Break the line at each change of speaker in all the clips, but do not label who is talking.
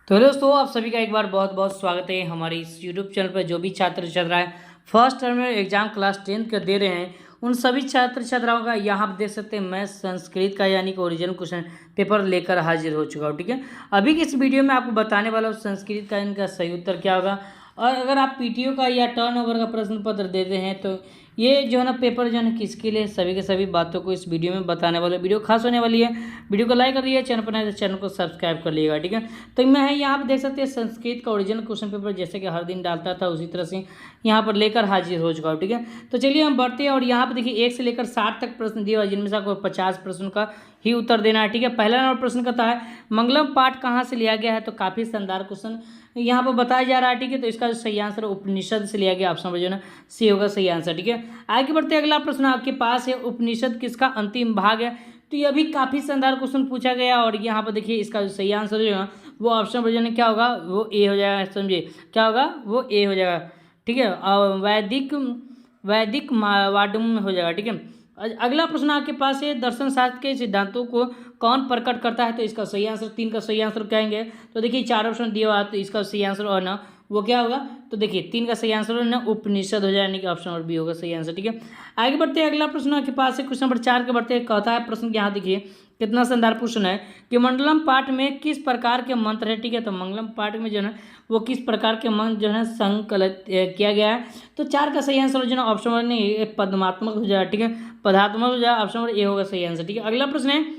तो हेलो दोस्तों, आप सभी का एक बार बहुत बहुत स्वागत है हमारे इस यूट्यूब चैनल पर। जो भी छात्र चल रहा है फर्स्ट टर्म में एग्जाम क्लास 10th का दे रहे हैं, उन सभी छात्र छात्राओं का यहाँ आप देख सकते हैं मैं संस्कृत का यानी कि ओरिजिनल क्वेश्चन पेपर लेकर हाजिर हो चुका हूँ। ठीक है, अभी की इस वीडियो में आपको बताने वाला हूँ संस्कृत का इनका सही उत्तर क्या होगा। और अगर आप पीटीओ का या टर्नओवर का प्रश्न पत्र देते हैं तो ये जो है ना पेपर जो है ना किसके लिए, सभी के सभी बातों को इस वीडियो में बताने वाले। वीडियो खास होने वाली है, वीडियो को लाइक कर दिए, चैनल पर नए तो चैनल को सब्सक्राइब कर लीजिएगा। ठीक है, तो मैं है यहाँ पर देख सकते हैं संस्कृत का ओरिजिनल क्वेश्चन पेपर जैसे कि हर दिन डालता था उसी तरह से यहाँ पर लेकर हाजिर हो चुका हूँ। ठीक है, तो चलिए हम बढ़ते हैं। और यहाँ पर देखिए 1 से लेकर 60 तक प्रश्न दिए हुए, जिनमें से आपको 50 प्रश्न का ही उत्तर देना है। ठीक है, पहला नंबर प्रश्न कहता है मंगलम पाठ कहाँ से लिया गया है। तो काफ़ी शानदार क्वेश्चन यहाँ पर बताया जा रहा है। ठीक है, तो इसका जो सही आंसर उपनिषद से लिया गया, ऑप्शन नंबर जो है सी होगा सही आंसर। ठीक है, आगे बढ़ते अगला प्रश्न आपके पास है उपनिषद किसका अंतिम भाग है। तो यह भी काफ़ी शानदार क्वेश्चन पूछा गया और यहाँ पर देखिए इसका जो सही आंसर जो है वो ऑप्शन नंबर जो है क्या होगा वो ए हो जाएगा। समझिए क्या होगा वो ए हो जाएगा। ठीक है, और वैदिक वाडुम हो जाएगा। ठीक है, अगला प्रश्न आपके पास है दर्शन शास्त्र के सिद्धांतों को कौन प्रकट करता है। तो इसका सही आंसर 3 का सही आंसर कहेंगे। तो देखिए 4 ऑप्शन दिया हुआ, तो इसका सही आंसर और ना वो क्या होगा। तो देखिए 3 का सही आंसर ना उपनिषद हो जाए, यानी कि ऑप्शन नंबर बी होगा सही आंसर। ठीक है, आगे बढ़ते हैं अगला प्रश्न आपके पास है क्वेश्चन नंबर 4 के बढ़ते हैं। कहता है प्रश्न यहाँ देखिए कितना शानदार प्रश्न है कि मंडलम पाठ में किस प्रकार के मंत्र है। ठीक है, तो मंगलम पाठ में जो है वो किस प्रकार के मंत्र जो है संकलित किया गया है। तो 4 का सही आंसर जो है ऑप्शन नंबर नहीं पद्मात्मक हो जाएगा। ठीक है, पदात्मक हो जाएगा, ऑप्शन नंबर ए होगा सही आंसर। ठीक है, अगला प्रश्न है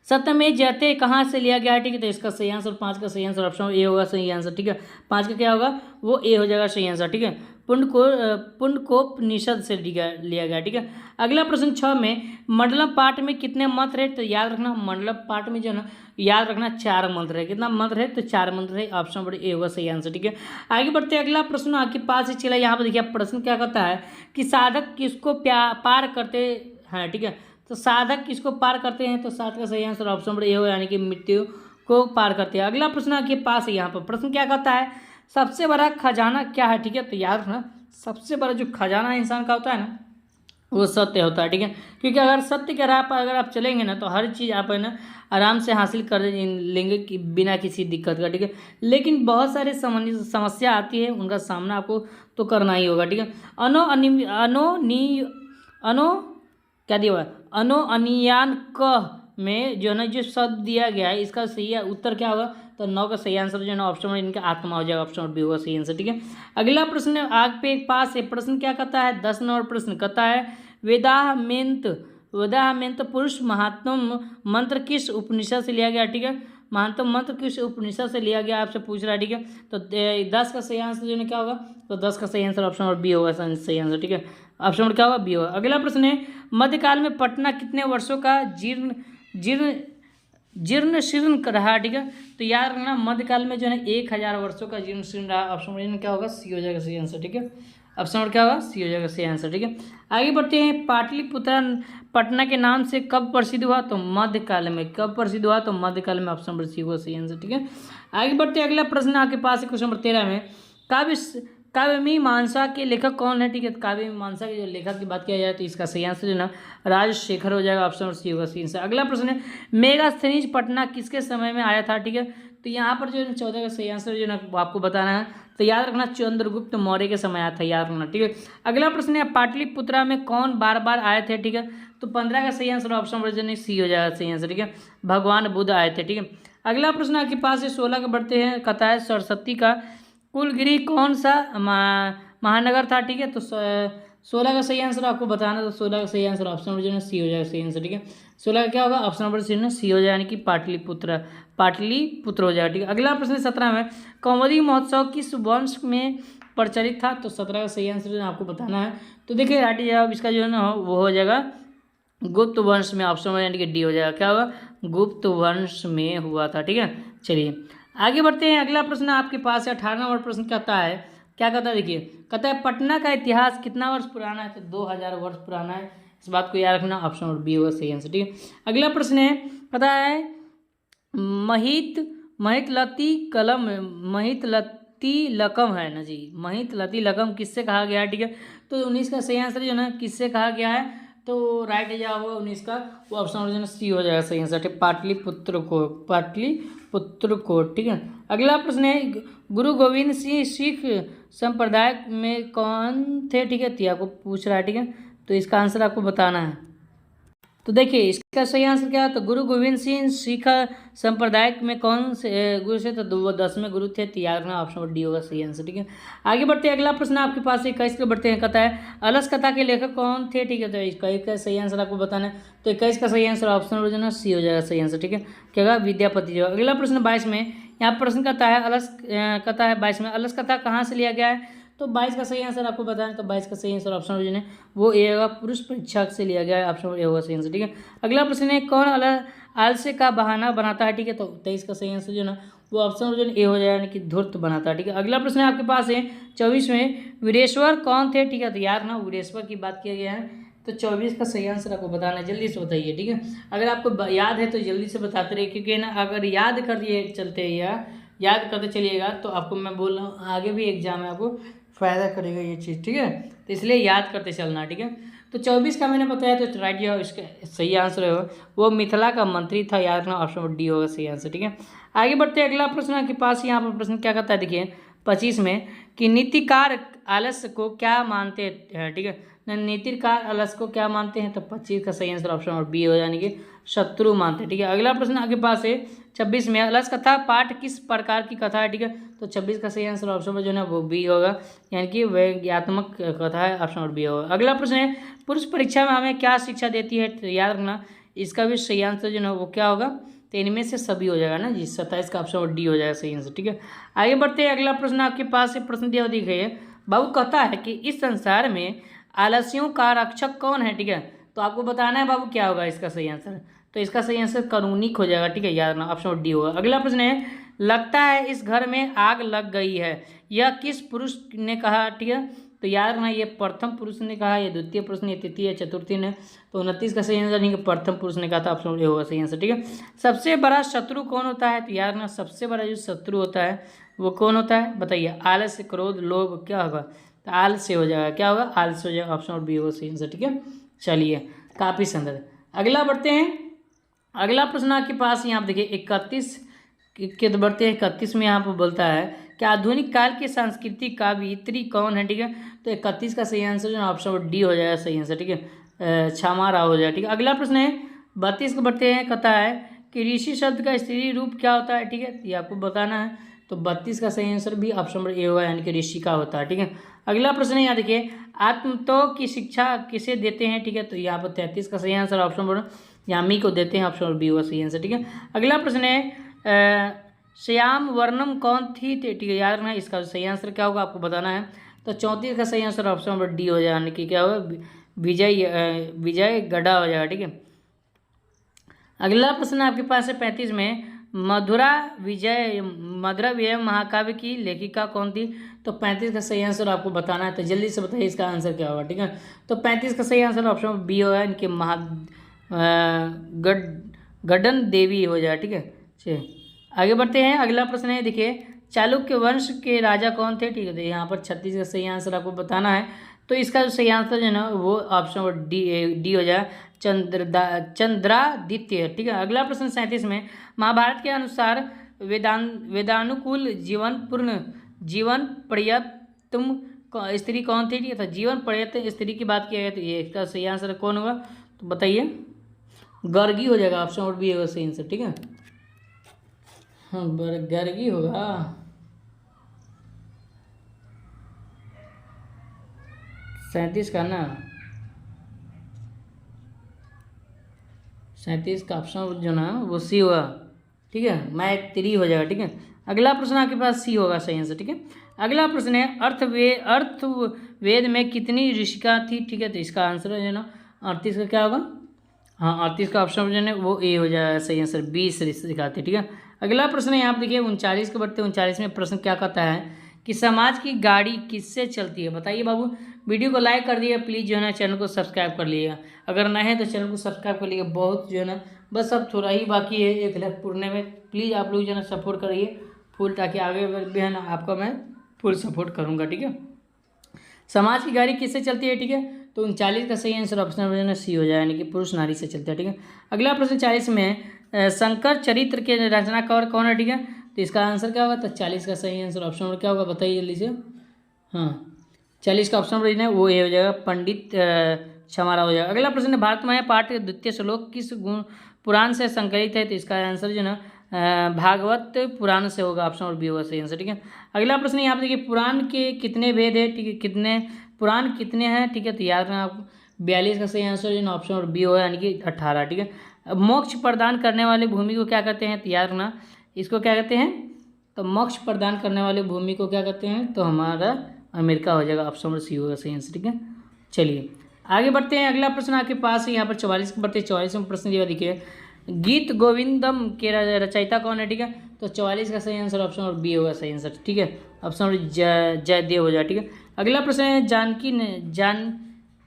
सत्यमेव जयते कहाँ से लिया गया है। ठीक है, तो इसका सही आंसर 5 का सही आंसर ऑप्शन ए होगा सही आंसर। ठीक है, 5 का क्या होगा वो ए हो जाएगा सही आंसर। ठीक है, पुण्यकोपनिषद से लिया गया। ठीक है, अगला प्रश्न 6 में मंडलम पाठ में कितने मंत्र है। तो याद रखना मंडलम पाठ में जो है ना याद रखना 4 मंत्र है। कितना मंत्र है तो 4 मंत्र है, ऑप्शन नंबर ए होगा सही आंसर। ठीक है, आगे बढ़ते अगला प्रश्न आपके पास ही चला। यहाँ पर देखिए प्रश्न क्या कहता है कि साधक किसको पार करते हैं। ठीक है, तो साधक किसको पार करते हैं। तो 7 का सही आंसर ऑप्शन नंबर ए होगा, यानी कि मृत्यु को पार करते हैं। अगला प्रश्न आपके पास है, यहाँ पर प्रश्न क्या कहता है सबसे बड़ा खजाना क्या है। ठीक है, तो याद रखना सबसे बड़ा जो खजाना इंसान का होता है ना वो सत्य होता है। ठीक है, क्योंकि अगर सत्य के राह पर अगर आप चलेंगे ना तो हर चीज़ आप है ना आराम से हासिल कर लेंगे कि बिना किसी दिक्कत का। ठीक है, लेकिन बहुत सारे समस्या आती है, उनका सामना आपको तो करना ही होगा। ठीक है, अनो क्या दिया हुआ है अनियान क में जो है ना जो शब्द दिया गया है इसका सही उत्तर क्या होगा। तो 9 का सही आंसर जो है ना ऑप्शन नंबर इनका आत्मा हो जाएगा, ऑप्शन नंबर बी होगा सही आंसर। ठीक है, अगला प्रश्न आग पे एक पास है। प्रश्न क्या कहता है 10 नंबर प्रश्न कहता है वेदामेंत पुरुष महात्म मंत्र किस उपनिषद से लिया गया। ठीक है, महानतम मंत्र किस उपनिषद से लिया गया आपसे पूछ रहा है। ठीक है, तो 10 का सही आंसर जो है क्या होगा। तो 10 का सही आंसर ऑप्शन नंबर बी होगा सही आंसर। ठीक है, ऑप्शन नंबर क्या होगा बी होगा। अगला प्रश्न है मध्यकाल में पटना कितने वर्षों का जीर्ण शीर्ण रहा। ठीक है, तो याद रखना मध्यकाल में जो है 1000 वर्षों का जीर्ण शीर्ण रहा, ऑप्शन नंबर क्या होगा सी हो जाएगा सही आंसर। ठीक है, ऑप्शन नंबर क्या होगा सी हो जाएगा सही आंसर। ठीक है, आगे बढ़ते हैं पाटलिपुत्र पटना के नाम से कब प्रसिद्ध हुआ। तो मध्यकाल में। कब प्रसिद्ध हुआ तो मध्यकाल में, ऑप्शन नंबर सी होगा सही आंसर। ठीक है, आगे बढ़ते हैं अगला प्रश्न आपके पास है क्वेश्चन नंबर 13 में काव्यमीमांसा के लेखक कौन है। ठीक है, काव्यमीमांसा के जो लेखक की बात किया जाए तो इसका सही आंसर जो ना राजशेखर हो जाएगा, ऑप्शन नंबर सी होगा सही आंसर। अगला प्रश्न है मेगास्थनीज पटना किसके समय में आया था। ठीक है, तो यहाँ पर जो 14 का सही आंसर जो ना आपको बताना है। तो याद रखना चंद्रगुप्त मौर्य के समय आया था, याद रखना। ठीक है, अगला प्रश्न है पाटलिपुत्रा में कौन बार बार आए थे। ठीक है, तो 15 का सही आंसर ऑप्शन नंबर जो सी हो जाएगा सही आंसर। ठीक है, भगवान बुद्ध आए थे। ठीक है, अगला प्रश्न आपके पास है 16 का बढ़ते हैं कहता है सरस्वती का कुलगिरी कौन सा महानगर था। ठीक है, तो 16 का सही आंसर आपको बताना। तो 16 का सही आंसर ऑप्शन नंबर जो है सी हो जाएगा सही आंसर। ठीक है, 16 का क्या होगा ऑप्शन नंबर सी हो जाए, यानी कि पाटलिपुत्र हो जाएगा। ठीक है, अगला प्रश्न 17 में कौमुदी महोत्सव किस वंश में प्रचलित था। तो 17 का सही आंसर जो है आपको बताना है। तो देखिए राइट जवाब इसका जो है ना वो हो जाएगा गुप्त वंश में, ऑप्शन नंबर यानी कि डी हो जाएगा। क्या होगा गुप्त वंश में हुआ था। ठीक है, चलिए आगे बढ़ते हैं। अगला प्रश्न आपके पास है 18 नंबर प्रश्न कहता है क्या कहता है देखिए कहता है पटना का इतिहास कितना वर्ष पुराना है। तो 2000 वर्ष पुराना है, इस बात को याद रखना, ऑप्शन नंबर बी होगा सही आंसर। ठीक है, अगला प्रश्न है कहता है महित लती लकम है ना जी, महित लती लकम किससे कहा गया है। ठीक है, तो 19 का सही आंसर जो ना किससे कहा गया है। तो राइट जवाब होगा 19 का वो ऑप्शन नंबर सी हो जाएगा सही आंसर। पाटलिपुत्र पुत्र को। ठीक है, अगला प्रश्न है गुरु गोविंद सिंह सिख संप्रदाय में कौन थे? ठीक है, तो आपको पूछ रहा है। ठीक है, तो इसका आंसर आपको बताना है। तो देखिए इसका सही आंसर क्या है, तो गुरु गोविंद सिंह सिख संप्रदाय में कौन से गुरु से, तो वो 10वें गुरु थे। तो याद रखना ऑप्शन नंबर डी होगा सही आंसर। ठीक है, आगे बढ़ते हैं, अगला प्रश्न आपके पास 21 के बढ़ते हैं, कहता है अलस कथा के लेखक कौन थे? ठीक है, तो 21 का सही आंसर आपको बताना है। तो 21 का सही आंसर ऑप्शन नंबर जो है सी हो जाएगा सही आंसर। ठीक है, क्या होगा? विद्यापति जो। अगला प्रश्न 22 में, यहाँ प्रश्न कहता है अलस कथा है 22 में, अलस कथा कहाँ से लिया गया है? तो 22 का सही आंसर आपको बताना है। तो 22 का सही आंसर ऑप्शन नंबर है वो ए होगा, पुरुष परीक्षा से लिया गया है, ऑप्शन नंबर ए होगा सही आंसर। ठीक है, अगला प्रश्न है कौन आलस्य का बहाना बनाता है? ठीक है, तो 23 का सही आंसर जो ना वो ऑप्शन नंबर ए हो जाएगा, यानी कि धूर्त बनाता है। ठीक है, अगला प्रश्न है आपके पास है 24 में, वीरेश्वर कौन थे? ठीक है, तो यार ना वीरेश्वर की बात किया गया है। तो 24 का सही आंसर आपको बताना है, जल्दी से बताइए। ठीक है, अगर आपको याद है तो जल्दी से बताते रहिए, क्योंकि ना अगर याद कर लिए चलते या याद करते चलिएगा तो आपको मैं बोल रहा हूँ आगे भी एग्जाम में आपको फ़ायदा करेगा ये चीज़। ठीक है, तो इसलिए याद करते चलना। ठीक है, तो 24 का मैंने बताया, तो राइट जो इसका सही आंसर है वो मिथिला का मंत्री था। याद रखना ऑप्शन नंबर डी होगा सही आंसर। ठीक है, आगे बढ़ते हैं, अगला प्रश्न आपके पास यहाँ पर प्रश्न क्या कहता है, देखिए 25 में कि नीतिकार आलस्य को क्या मानते हैं? ठीक है, नीतिकार आलस्य को क्या मानते हैं? तो 25 का सही आंसर ऑप्शन नंबर बी हो, यानी कि शत्रु मानते हैं। ठीक है, अगला प्रश्न आपके पास है 26 में, अलस कथा पाठ किस प्रकार की कथा है? ठीक है, तो 26 का सही आंसर ऑप्शन नंबर जो है वो बी होगा, यानी कि व्यंग्यात्मक कथा है, ऑप्शन नंबर बी होगा। अगला प्रश्न है पुरुष परीक्षा में हमें क्या शिक्षा देती है? तो याद रखना इसका भी सही आंसर जो है वो क्या होगा, तो इनमें से सभी हो जाएगा ना जी, 27 का ऑप्शन नंबर डी हो जाएगा सही आंसर। ठीक है, आगे बढ़ते हैं, अगला प्रश्न आपके पास है, प्रश्न दिया दिखाइए, बाबू कहता है कि इस संसार में आलस्यों का रक्षक कौन है? ठीक है, तो आपको बताना है बाबू क्या होगा इसका सही आंसर। तो इसका सही आंसर कानूनिक हो जाएगा। ठीक है, याद रखना ऑप्शन नंबर डी होगा। अगला प्रश्न है लगता है इस घर में आग लग गई है, यह किस पुरुष ने कहा? ठीक है, तो याद रखना ये प्रथम पुरुष ने कहा, ये द्वितीय पुरुष ने, तृतीय चतुर्थी ने। तो 29 का सही आंसर नहीं, प्रथम पुरुष ने कहा था, ऑप्शन नंबर ए होगा सही आंसर। ठीक है, सबसे बड़ा शत्रु कौन होता है? तो याद रखना सबसे बड़ा जो शत्रु होता है वो कौन होता है बताइए? आलस्य, क्रोध, लोभ, क्या होगा? तो आलस्य हो जाएगा, क्या होगा? आलस्य हो जाएगा, ऑप्शन नंबर बी होगा सही आंसर। ठीक है, चलिए काफ़ी सुंदर। अगला बढ़ते हैं, अगला प्रश्न आपके पास यहाँ देखिए 31 के बढ़ते हैं 31 में यहाँ पर बोलता है कि आधुनिक काल के सांस्कृतिक कवियत्री कौन है? ठीक है, तो 31 का सही आंसर जो है ऑप्शन नंबर डी हो जाएगा सही आंसर। ठीक है, क्षमा राव हो जाएगा। ठीक है, अगला प्रश्न है 32 को बढ़ते हैं, कहता है कि ऋषि शब्द का स्त्री रूप क्या होता है? ठीक है, ये आपको बताना है। तो 32 का सही आंसर भी ऑप्शन नंबर ए होगा, यानी कि ऋषि का होता है। ठीक है, अगला प्रश्न है यहाँ देखिए आत्मतो की शिक्षा किसे देते हैं? ठीक है, तो यहाँ पर 33 का सही आंसर ऑप्शन नंबर यामी को देते हैं, ऑप्शन नंबर बी होगा सही आंसर। ठीक है, अगला प्रश्न है श्याम वर्णम कौन थी? ठीक है, याद रखना इसका सही आंसर क्या होगा आपको बताना है। तो 34 का सही आंसर ऑप्शन नंबर डी हो जाएगा, यानी कि क्या होगा? विजय गढ़ा हो जाएगा। ठीक है, अगला प्रश्न आपके पास है 35 में, मधुरा विजय महाकाव्य की लेखिका कौन थी? तो 35 का सही आंसर आपको बताना है, तो जल्दी से बताइए इसका आंसर क्या होगा। ठीक है, तो 35 का सही आंसर ऑप्शन बी होगा, इनके गड्डन देवी हो जाए। ठीक है, चलिए आगे बढ़ते हैं, अगला प्रश्न है देखिए चालुक्य वंश के राजा कौन थे? ठीक है, तो यहाँ पर 36 का सही आंसर आपको बताना है। तो इसका जो सही आंसर जो है ना वो ऑप्शन नंबर डी हो जाए, चंद्रादित्य। ठीक है, अगला प्रश्न 37 में, महाभारत के अनुसार वेदानुकूल जीवन पर्यतम स्त्री कौन थी? ठीक है, तो जीवन पर्यत स्त्री की बात किया गया, तो ये इसका सही आंसर कौन होगा? तो बताइए, गर्गी हो जाएगा, ऑप्शन नंबर बी होगा सही आंसर। ठीक है, हाँ गर्गी होगा। 37 का ना, 37 का ऑप्शन जो ना वो सी होगा। ठीक है, मैत्री हो जाएगा। ठीक है, अगला प्रश्न आपके पास सी होगा सही आंसर। ठीक है, अगला प्रश्न है अर्थवेद में कितनी ऋषिका थी? ठीक है, तो इसका आंसर है ना 38 का क्या होगा? हाँ 38 का ऑप्शन जो है वो ए हो जाएगा सही आंसर, 20 ऋषिका थी। ठीक है, अगला प्रश्न है यहाँ पर देखिए 39 के बढ़ते 39 में प्रश्न क्या कहता है कि समाज की गाड़ी किससे चलती है? बताइए बाबू। वीडियो को लाइक कर दिए, प्लीज़ जो है ना चैनल को सब्सक्राइब कर लीजिएगा, अगर नहीं है तो चैनल को सब्सक्राइब कर लीजिएगा। बहुत जो है ना बस अब थोड़ा ही बाकी है 1 लाख पुरने में, प्लीज़ आप लोग जो है ना सपोर्ट करिए फुल, ताकि आगे भी है ना आपका मैं फुल सपोर्ट करूँगा। ठीक है, समाज की गाड़ी किससे चलती है? ठीक है, तो 39 का सही आंसर ऑप्शन नंबर सी हो जाए, यानी कि पुरुष नारी से चलता है। ठीक है, अगला प्रश्न 40 में है शंकर चरित्र के रचनाकार कौन है, ठीक है। तो इसका आंसर क्या होगा, तो 40 का सही आंसर ऑप्शन नंबर क्या होगा, बताइए जल्दी से। हाँ, 40 का ऑप्शन नंबर वो ये हो जाएगा, पंडित क्षमारा हो जाएगा। अगला प्रश्न है, भारत माया पाठ के द्वितीय श्लोक किस पुराण से संकलित है, तो इसका आंसर जो ना भागवत पुराण से होगा, ऑप्शन नंबर बी होगा सही आंसर, ठीक है। अगला प्रश्न यहाँ पे देखिए, पुराण के कितने भेद है, ठीक है, कितने पुराण कितने हैं, ठीक है। तो याद रखना आपको 42 का सही आंसर जो ना ऑप्शन नंबर बी होगा, यानी कि 18, ठीक है। मोक्ष प्रदान करने वाले भूमि को क्या कहते हैं, तो याद रखना इसको क्या कहते हैं, तो मोक्ष प्रदान करने वाले भूमि को क्या कहते हैं, तो हमारा अमेरिका हो जाएगा, ऑप्शन नंबर सी होगा सही आंसर, ठीक है। चलिए आगे बढ़ते हैं, अगला प्रश्न आपके पास है यहाँ पर 44 के बढ़ते 44वें प्रश्न दिया, देखिए गीत गोविंदम के रचयिता कौन है, ठीक है। तो 44 का सही आंसर ऑप्शन नंबर बी होगा सही आंसर, ठीक है। ऑप्शन नंबर जयदेव हो जाए, ठीक है। अगला प्रश्न है,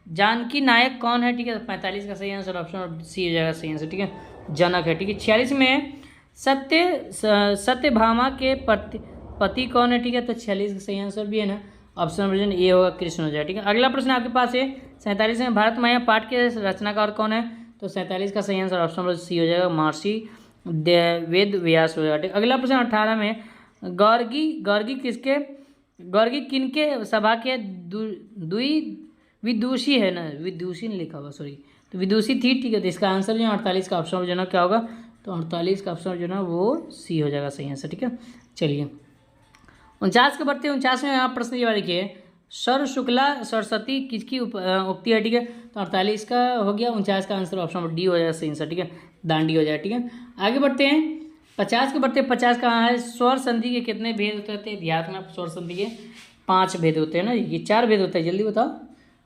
जानकी नायक कौन है, ठीक है। 45 का सही आंसर ऑप्शन नंबर सी हो जाएगा सही आंसर, ठीक है, जनक है, ठीक है। 46 में सत्यभामा के पति कौन है, ठीक है। तो 46 का सही आंसर भी है ना, ऑप्शन नंबर ए होगा कृष्ण हो जाए, ठीक है। अगला प्रश्न आपके पास है 47 में, भारत माया पाठ के रचनाकार कौन है, तो 47 का सही आंसर ऑप्शन नंबर सी हो जाएगा, महर्षि वेद व्यास हो जाएगा। अगला प्रश्न 18 में, गौर्गी किनके सभा के विदुषी है ना, विदुषी नहीं लिखा हुआ, सॉरी, तो विदुषी थी, ठीक है। तो इसका आंसर जो है 48 का ऑप्शन जो ना क्या होगा, तो 48 का ऑप्शन जो ना वो सी हो जाएगा सही आंसर, ठीक है। चलिए 49 के बढ़ते 49 में यहाँ प्रश्न ये देखिए, सर शुक्ला सरस्वती किसकी उक्ति है, ठीक है। तो 48 का हो गया, 49 का आंसर ऑप्शन नंबर डी हो जाएगा सही आंसर, ठीक है, दांडी हो जाए, ठीक है। आगे बढ़ते हैं 50 के बढ़ते 50 कहाँ है, स्वर संधि के कितने भेद होते हैं, ध्यान में स्वर संधि के 5 भेद होते हैं ना, ये 4 भेद होते हैं, जल्दी बताओ।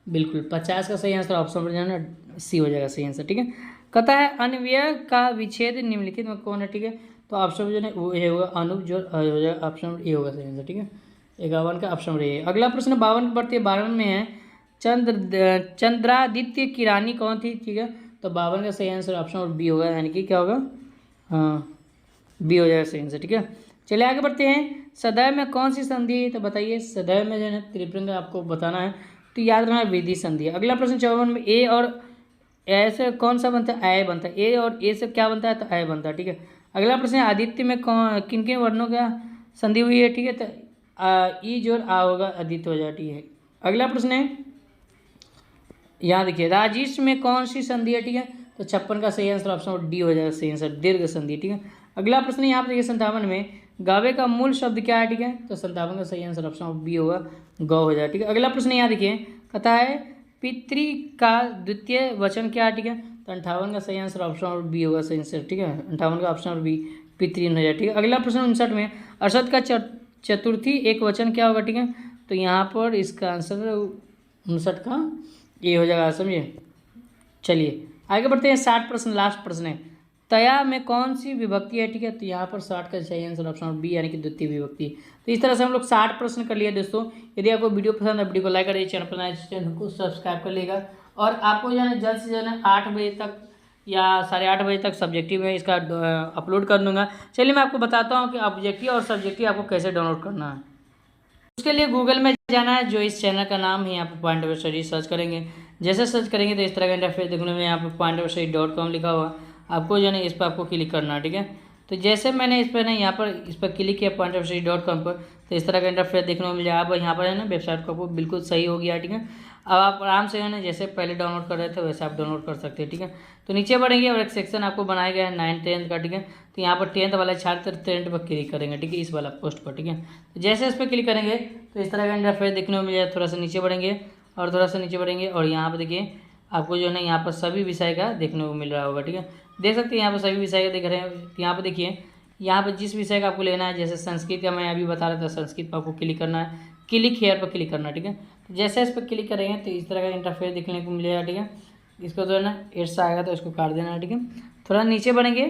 बिल्कुल 50 का सही आंसर ऑप्शन नंबर जो है ना सी हो जाएगा सही आंसर, ठीक है। कहता है अन्वय का विच्छेद निम्नलिखित में कौन है, ठीक है। तो ऑप्शन जो है वो ये होगा, अनुप जो हो जाएगा, ऑप्शन नंबर ए होगा सही आंसर, ठीक है। 51 का ऑप्शन नंबर ए। अगला प्रश्न 52 की बढ़ती है, 52 में है चंद्रादित्य की रानी कौन थी, ठीक है। तो 52 का सही आंसर ऑप्शन नंबर बी होगा, यानी कि क्या होगा, हाँ बी हो जाएगा सही आंसर, ठीक है। चलिए आगे बढ़ते हैं, सदैव में कौन सी संधि है, तो बताइए सदैव में जो है त्रिपुरंग आपको बताना है, तो याद रखना विधि संधि। अगला प्रश्न 54 में, ए और ए से कौन सा बनता है, ए बनता है, ए और ए से क्या बनता है, तो ए बनता है, ठीक है। अगला प्रश्न है, आदित्य में कौन किन किन वर्णों का संधि हुई है, ठीक है। तो ई जोर आ होगा, आदित्य हो जाए, ठीक है। अगला प्रश्न है, यहाँ देखिए राजिश में कौन सी संधि है, ठीक है। तो 56 का सही आंसर ऑप्शन डी हो जाएगा सही आंसर, दीर्घ संधि, ठीक है। अगला प्रश्न यहाँ पर देखिए 57 में, गावे का मूल शब्द क्या है, ठीक है। तो 57 का सही आंसर ऑप्शन बी होगा, गौ हो जाए, ठीक है। अगला प्रश्न यहाँ देखिए, कहता है पितृ का द्वितीय वचन क्या है, ठीक है। तो 58 का सही आंसर ऑप्शन बी होगा सही आंसर, ठीक है। 58 का ऑप्शन बी पितृन हो जाए, ठीक है। अगला प्रश्न 59 में, अरसद का चतुर्थी एक वचन क्या होगा, ठीक है। तो यहाँ पर इसका आंसर 59 का ये हो जाएगा, समझिए। चलिए आगे बढ़ते हैं, 60 प्रश्न लास्ट प्रश्न है, तया में कौन सी विभक्ति है, ठीक है। तो यहाँ पर 60 का सही आंसर ऑप्शन बी, यानी कि द्वितीय विभक्ति। तो इस तरह से हम लोग 60 प्रश्न कर लिए दोस्तों। यदि आपको वीडियो पसंद है, वीडियो को लाइक करिए, चैनल पर नए चैनल को सब्सक्राइब कर लेगा, और आपको जो है जल्द से जल्द 8 बजे तक या 8:30 बजे तक सब्जेक्टिव में इसका अपलोड कर दूंगा। चलिए मैं आपको बताता हूँ कि ऑब्जेक्टिव और सब्जेक्टिव आपको कैसे डाउनलोड करना है। उसके लिए गूगल में जाना है, जो इस चैनल का नाम है, यहाँ पर पॉइंट ऑफ स्टडी सर्च करेंगे। जैसे सर्च करेंगे तो इस तरह का इंटरफेस देखने में यहाँ पर pointofstudy.com लिखा हुआ, आपको जो है इस पर आपको क्लिक करना है, ठीक है। तो जैसे मैंने इस पर ना यहाँ पर इस पर क्लिक किया pointofstudy.com पर, तो इस तरह का इंटरफेस देखने को मिल जाए। अब यहाँ पर है ना वेबसाइट को आपको बिल्कुल सही हो गया, ठीक है। अब आप आराम से है ना जैसे पहले डाउनलोड कर रहे थे वैसे आप डाउनलोड कर सकते हैं, ठीक है। तो नीचे बढ़ेंगे और एक सेक्शन आपको बनाया गया है 9th 10th का, ठीक है। तो यहाँ पर 10th वाला छात्र 10th पर क्लिक करेंगे, ठीक है, इस वाला पोस्ट पर, ठीक है। तो जैसे इस पर क्लिक करेंगे तो इस तरह का इंटरफेस देखने को मिल जाए। थोड़ा सा नीचे बढ़ेंगे और थोड़ा सा नीचे बढ़ेंगे, और यहाँ पर देखिए आपको जो है ना यहाँ पर सभी विषय का देखने को मिल रहा होगा, ठीक है। देख सकते हैं यहाँ पर सभी विषय का दिख रहे हैं। यहाँ पर देखिए, यहाँ पर जिस विषय का आपको लेना है, जैसे संस्कृत का मैं अभी बता रहा था, संस्कृत पर आपको क्लिक करना है, क्लिक हेयर पर क्लिक करना है, ठीक है। तो जैसे इस पर क्लिक करेंगे तो इस तरह का इंटरफेस देखने को मिलेगा, ठीक है। इसको जो है ना एड्स आएगा तो इसको काट देना है, ठीक है। थोड़ा नीचे बढ़ेंगे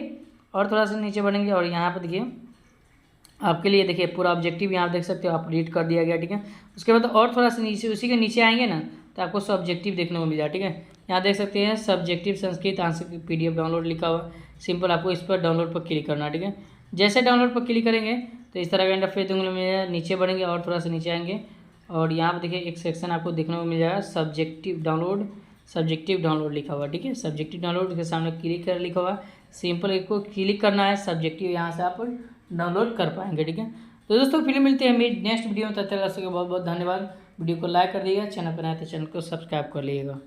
और थोड़ा सा नीचे बढ़ेंगे, और यहाँ पर देखिए आपके लिए देखिए पूरा ऑब्जेक्टिव यहाँ देख सकते हो आप रीड कर दिया गया, ठीक है। उसके बाद और थोड़ा सा नीचे उसी के नीचे आएंगे ना तो आपको सब्जेक्टिव देखने को मिल जाए, ठीक है। यहाँ देख सकते हैं सब्जेक्टिव संस्कृत आंसर की PDF डाउनलोड लिखा हुआ, सिंपल आपको इस पर डाउनलोड पर क्लिक करना है, ठीक है। जैसे डाउनलोड पर क्लिक करेंगे तो इस तरह का इंटरफेस देखने को मिल जाएगा। नीचे बढ़ेंगे और थोड़ा सा नीचे आएंगे, और यहाँ पर देखिए एक सेक्शन आपको देखने को मिल जाएगा सब्जेक्टिव डाउनलोड लिखा हुआ, ठीक है। सब्जेक्टिव डाउनलोड के सामने क्लिक कर लिखा हुआ, सिंपल इसको क्लिक करना है, सब्जेक्टिव यहाँ से आप डाउनलोड कर पाएंगे। ठीक है, तो दोस्तों फिर मिलते हैं मेरी नेक्स्ट वीडियो में। तब तक बहुत बहुत धन्यवाद। वीडियो को लाइक कर दीजिएगा, चैनल पर नए तो चैनल को सब्सक्राइब कर लीजिएगा।